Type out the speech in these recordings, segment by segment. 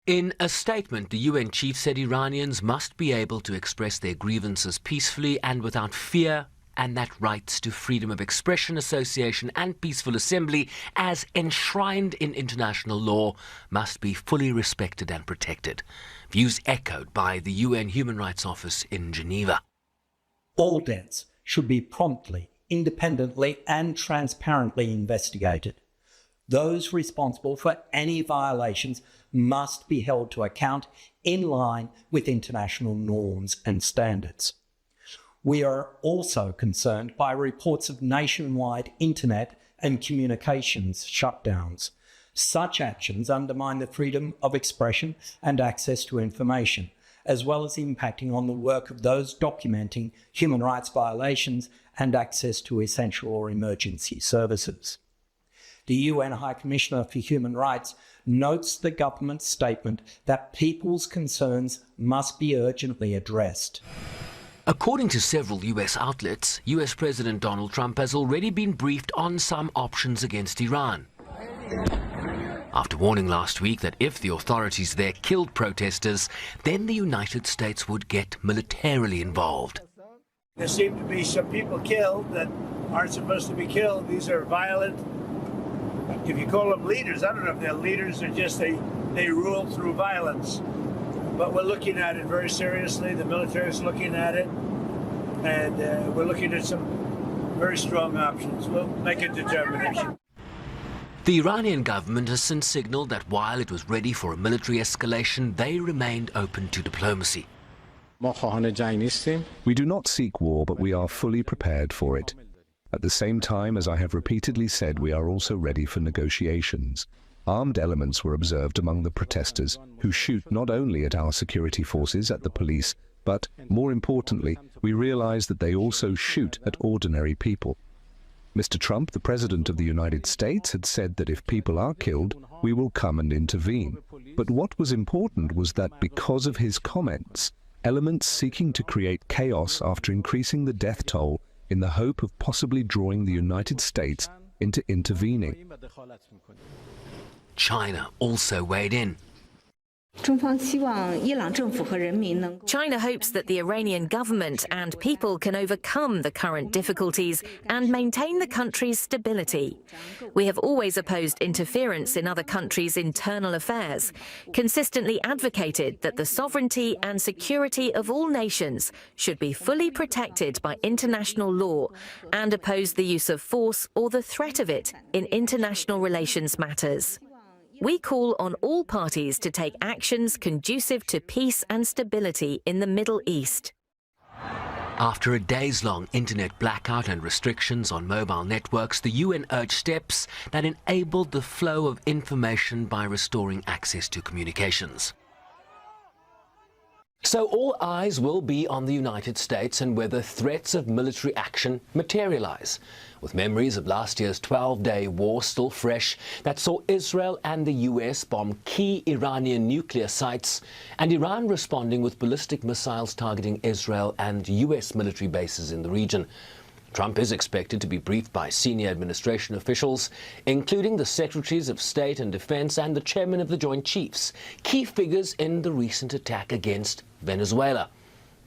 In a statement, the UN chief said Iranians must be able to express their grievances peacefully and without fear, and that rights to freedom of expression, association and peaceful assembly, as enshrined in international law, must be fully respected and protected. Views echoed by the UN Human Rights Office in Geneva. All deaths should be promptly, independently and transparently investigated. Those responsible for any violations must be held to account in line with international norms and standards. We are also concerned by reports of nationwide internet and communications shutdowns. Such actions undermine the freedom of expression and access to information, as well as impacting on the work of those documenting human rights violations and access to essential or emergency services. The UN High Commissioner for Human Rights notes the government's statement that people's concerns must be urgently addressed. According to several US outlets, US President Donald Trump has already been briefed on some options against Iran, after warning last week that if the authorities there killed protesters, then the United States would get militarily involved. There seem to be some people killed that aren't supposed to be killed. These are violent, if you call them leaders, I don't know if they're leaders or just they rule through violence. But we're looking at it very seriously. The military is looking at it, and we're looking at some very strong options. We'll make a determination. The Iranian government has since signaled that while it was ready for a military escalation, they remained open to diplomacy. We do not seek war, but we are fully prepared for it. At the same time, as I have repeatedly said, we are also ready for negotiations. Armed elements were observed among the protesters, who shoot not only at our security forces, at the police, but, more importantly, we realize that they also shoot at ordinary people. Mr. Trump, the President of the United States, had said that if people are killed, we will come and intervene. But what was important was that because of his comments, elements seeking to create chaos after increasing the death toll in the hope of possibly drawing the United States into intervening. China also weighed in. China hopes that the Iranian government and people can overcome the current difficulties and maintain the country's stability. We have always opposed interference in other countries' internal affairs, consistently advocated that the sovereignty and security of all nations should be fully protected by international law, and opposed the use of force or the threat of it in international relations matters. We call on all parties to take actions conducive to peace and stability in the Middle East. After a days-long internet blackout and restrictions on mobile networks, the UN urged steps that enabled the flow of information by restoring access to communications. So all eyes will be on the United States and whether threats of military action materialize. With memories of last year's 12-day war still fresh that saw Israel and the US bomb key Iranian nuclear sites, and Iran responding with ballistic missiles targeting Israel and US military bases in the region. Trump is expected to be briefed by senior administration officials, including the Secretaries of State and Defense and the Chairman of the Joint Chiefs, key figures in the recent attack against Venezuela.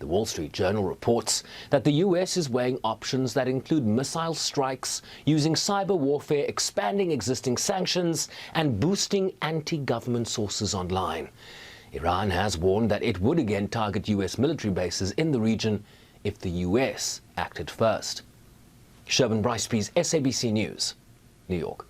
The Wall Street Journal reports that the US is weighing options that include missile strikes, using cyber warfare, expanding existing sanctions, and boosting anti-government sources online. Iran has warned that it would again target US military bases in the region if the US acted first. Sherman Bryce-Pease, SABC News, New York.